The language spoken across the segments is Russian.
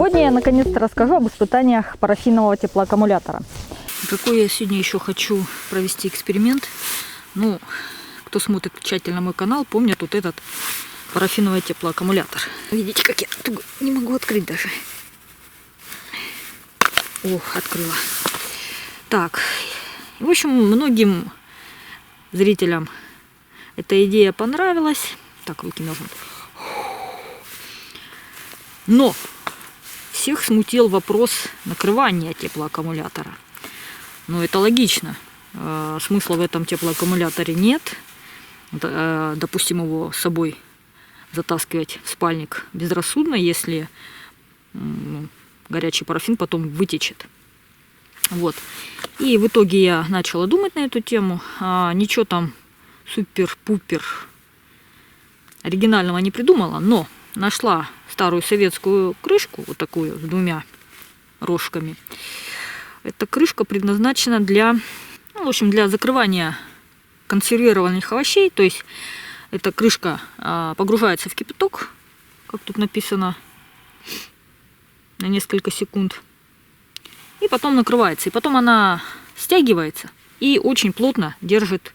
Сегодня я наконец-то расскажу об испытаниях парафинового теплоаккумулятора. Какой я сегодня еще хочу провести эксперимент. Ну, кто смотрит тщательно мой канал, помнит вот этот парафиновый теплоаккумулятор. Видите, как я не могу открыть даже. Ох, открыла. Так, в общем, многим зрителям эта идея понравилась. Так, руки нужны. Но всех смутил вопрос накрывания теплоаккумулятора. Ну, это логично. Смысла в этом теплоаккумуляторе нет. Допустим, его с собой затаскивать в спальник безрассудно, если горячий парафин потом вытечет. Вот. И в итоге я начала думать на эту тему. Ничего там супер-пупер оригинального не придумала, но нашла старую советскую крышку, вот такую, с двумя рожками. Эта крышка предназначена для, ну, в общем, для закрывания консервированных овощей. То есть эта крышка погружается в кипяток, как тут написано, на несколько секунд. И потом накрывается. И потом она стягивается и очень плотно держит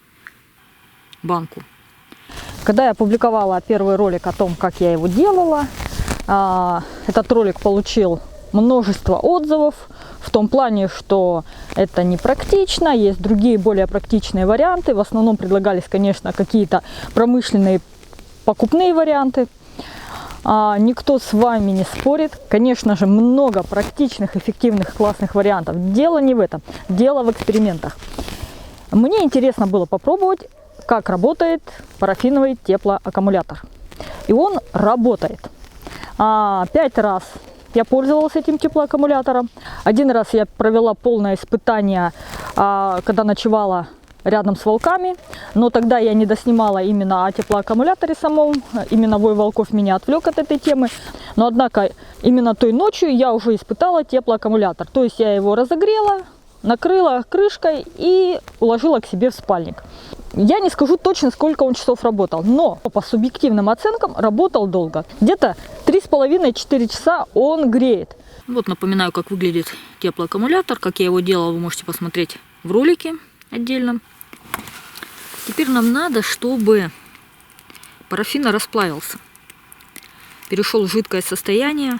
банку. Когда я опубликовала первый ролик о том, как я его делала, этот ролик получил множество отзывов в том плане, что это непрактично, есть другие более практичные варианты. В основном предлагались, конечно, какие-то промышленные покупные варианты. Никто с вами не спорит. Конечно же, много практичных, эффективных, классных вариантов. Дело не в этом, дело в экспериментах. Мне интересно было попробовать, как работает парафиновый теплоаккумулятор. И он работает. 5 раз я пользовалась этим теплоаккумулятором. Один раз я провела полное испытание, когда ночевала рядом с волками. Но тогда я не доснимала именно о теплоаккумуляторе самом. Именно вой волков меня отвлек от этой темы. Но однако именно той ночью я уже испытала теплоаккумулятор. То есть я его разогрела, накрыла крышкой и уложила к себе в спальник. Я не скажу точно, сколько он часов работал, но по субъективным оценкам работал долго. Где-то 3,5-4 часа он греет. Вот напоминаю, как выглядит теплоаккумулятор. Как я его делала, вы можете посмотреть в ролике отдельном. Теперь нам надо, чтобы парафин расплавился, перешел в жидкое состояние.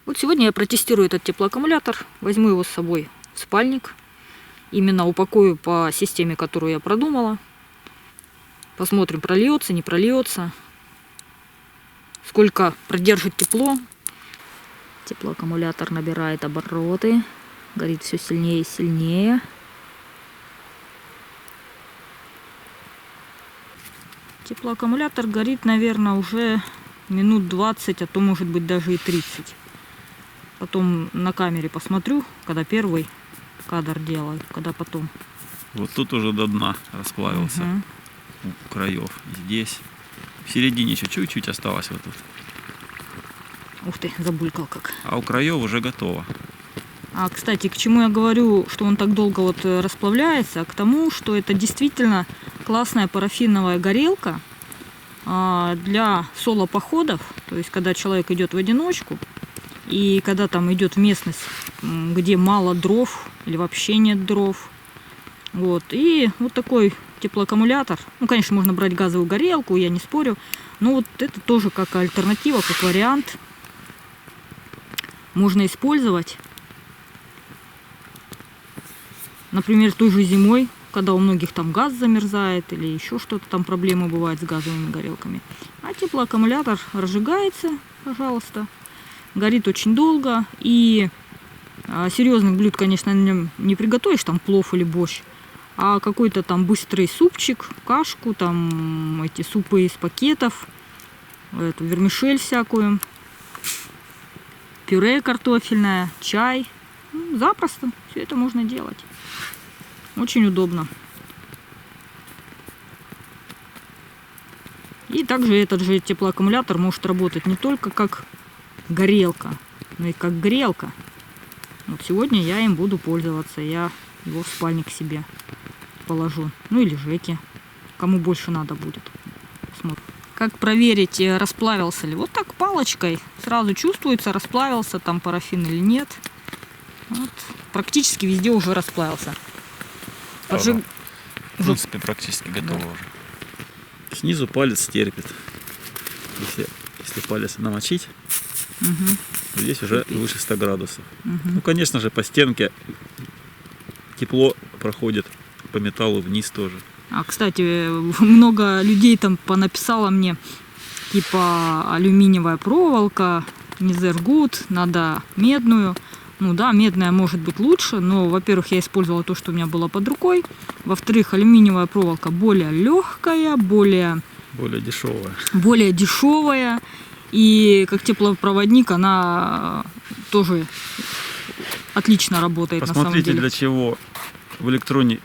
Вот сегодня я протестирую этот теплоаккумулятор, возьму его с собой в спальник. Именно упакую по системе, которую я продумала. Посмотрим, прольется, не прольется. Сколько продержит тепло. Теплоаккумулятор набирает обороты. Горит все сильнее и сильнее. Теплоаккумулятор горит, наверное, уже минут 20, а то может быть даже и 30. Потом на камере посмотрю, когда первый кадр делаю, когда потом. Вот тут уже до дна расплавился. У краев. Здесь. В середине еще чуть-чуть осталось вот тут. Ух ты, забулькал как. А у краев уже готово. Кстати, к чему я говорю, что он так долго вот расплавляется? К тому, что это действительно классная парафиновая горелка для соло-походов. То есть, когда человек идет в одиночку, и когда там идет в местность, где мало дров или вообще нет дров. Вот. И вот такой теплоаккумулятор. Ну, конечно, можно брать газовую горелку, я не спорю. Но вот это тоже как альтернатива, как вариант. Можно использовать. Например, той же зимой, когда у многих там газ замерзает или еще что-то там, проблемы бывают с газовыми горелками. А теплоаккумулятор разжигается, пожалуйста. Горит очень долго, и серьезных блюд, конечно, на нем не приготовишь, там плов или борщ, а какой-то там быстрый супчик, кашку, там эти супы из пакетов, эту вермишель всякую, пюре картофельное, чай. Ну, запросто все это можно делать. Очень удобно. И также этот же теплоаккумулятор может работать не только как горелка, но и как грелка. Вот сегодня я им буду пользоваться. Я его в спальник себе положу. Ну или Жеке. Кому больше надо будет. Смотрим. Как проверить, расплавился ли? Вот так палочкой сразу чувствуется, расплавился там парафин или нет. Вот. Практически везде уже расплавился. Ага. В принципе, практически готово уже. Снизу палец терпит. Если палец намочить, то здесь уже выше 100 градусов. Ну, конечно же, по стенке тепло проходит по металлу вниз тоже. А, кстати, много людей там понаписало мне, типа алюминиевая проволока, не there good, надо медную. Ну да, медная может быть лучше, но, во-первых, я использовала то, что у меня было под рукой. Во-вторых, алюминиевая проволока более легкая, более дешевая. И как теплопроводник она тоже отлично работает. Посмотрите, на самом деле. Для чего в электронике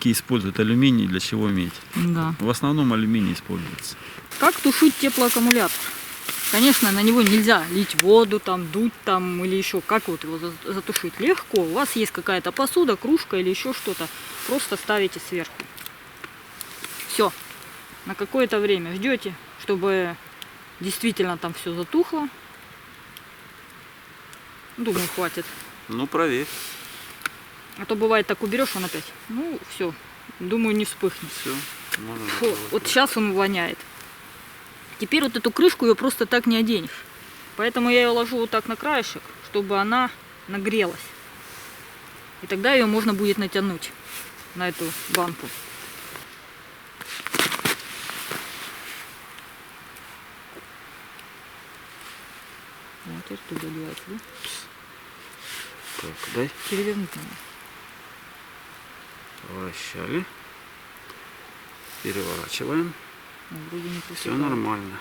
используют алюминий, для чего медь. Да. В основном алюминий используется. Как тушить теплоаккумулятор? Конечно, на него нельзя лить воду, там, дуть там или еще. Как вот его затушить? Легко. У вас есть какая-то посуда, кружка или еще что-то. Просто ставите сверху. Все. На какое-то время ждете, чтобы действительно там все затухло. Думаю, хватит. Ну, проверь. А то бывает так уберешь, он опять. Ну, все. Думаю, не вспыхнет. Все. Фу, вот сейчас он воняет. Теперь вот эту крышку ее просто так не оденешь. Поэтому я ее ложу вот так на краешек, чтобы она нагрелась. И тогда ее можно будет натянуть на эту банку. Вот теперь туда девать, да? Так, дай. Перевернуть надо. Вращали. Переворачиваем. Вроде не Все нормально.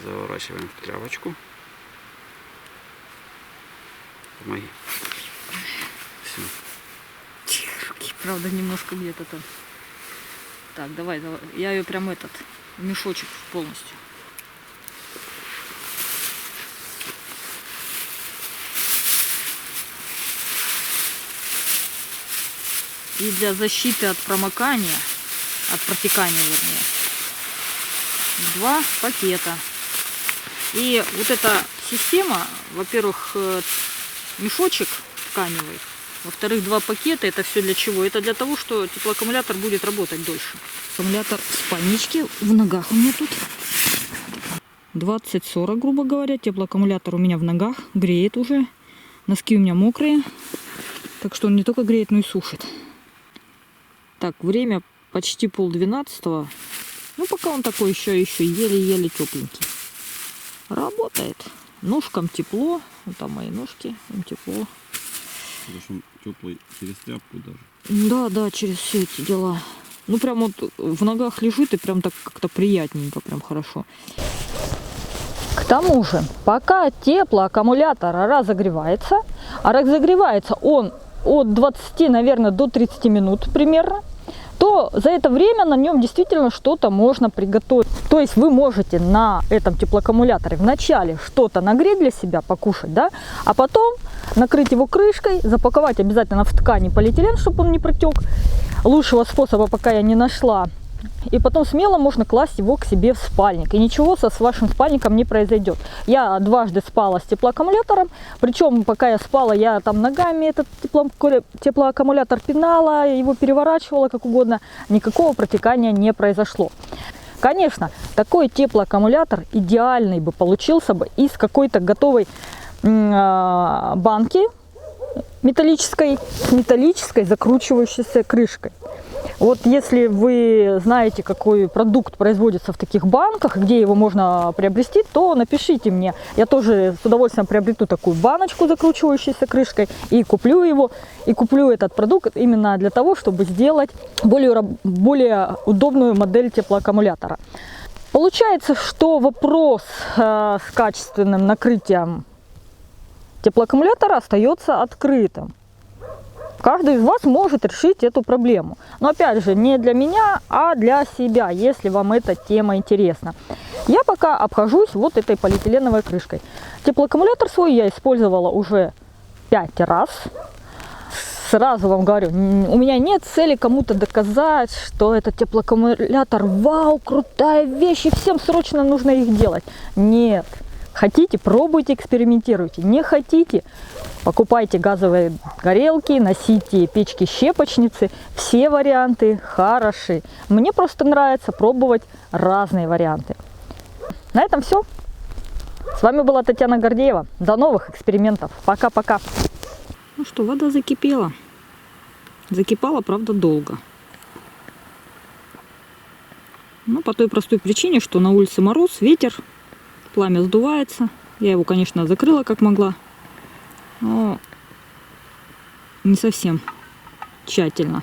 Заворачиваем в тряпочку. Помоги. Все. Руки, правда, немножко где-то там. Так, давай. Я ее прям в мешочек полностью. И для защиты от промокания, от протекания, вернее, 2 пакета. И вот эта система, во-первых, мешочек тканевый, во-вторых, 2 пакета, это все для чего? Это для того, что теплоаккумулятор будет работать дольше. Аккумулятор спальнички в ногах у меня тут. 20-40, грубо говоря. Теплоаккумулятор у меня в ногах, греет уже. Носки у меня мокрые, так что он не только греет, но и сушит. Так, время почти 11:30. Ну, пока он такой еще еле-еле тепленький. Работает. Ножкам тепло. Вот там мои ножки, им тепло. Причем теплый через тряпку даже. Да, через все эти дела. Ну, прям вот в ногах лежит и прям так как-то приятненько, прям хорошо. К тому же, пока теплоаккумулятор разогревается, а разогревается он от 20, наверное, до 30 минут примерно, то за это время на нем действительно что-то можно приготовить. То есть вы можете на этом теплоаккумуляторе вначале что-то нагреть для себя, покушать, да, а потом накрыть его крышкой, запаковать обязательно в ткани полиэтилен, чтобы он не протек. Лучшего способа пока я не нашла. И потом смело можно класть его к себе в спальник. И ничего с вашим спальником не произойдет. Я дважды спала с теплоаккумулятором. Причем, пока я спала, я там ногами этот теплоаккумулятор пинала, его переворачивала как угодно. Никакого протекания не произошло. Конечно, такой теплоаккумулятор идеальный бы получился бы из какой-то готовой банки металлической, с металлической закручивающейся крышкой. Вот если вы знаете, какой продукт производится в таких банках, где его можно приобрести, то напишите мне. Я тоже с удовольствием приобрету такую баночку, закручивающейся крышкой, и куплю его. И куплю этот продукт именно для того, чтобы сделать более удобную модель теплоаккумулятора. Получается, что вопрос с качественным накрытием теплоаккумулятора остается открытым. Каждый из вас может решить эту проблему. Но опять же, не для меня, а для себя, если вам эта тема интересна. Я пока обхожусь вот этой полиэтиленовой крышкой. Теплоаккумулятор свой я использовала уже 5 раз. сразу вам говорю, у меня нет цели кому-то доказать, что этот теплоаккумулятор, вау, крутая вещь, и всем срочно нужно их делать. Нет. Хотите, пробуйте, экспериментируйте. Не хотите, покупайте газовые горелки, носите печки-щепочницы. Все варианты хороши. Мне просто нравится пробовать разные варианты. На этом все. С вами была Татьяна Гордеева. До новых экспериментов. Пока-пока. Ну что, вода закипела. Закипала, правда, долго. Ну, по той простой причине, что на улице мороз, ветер. Пламя сдувается. Я его, конечно, закрыла как могла, но не совсем тщательно.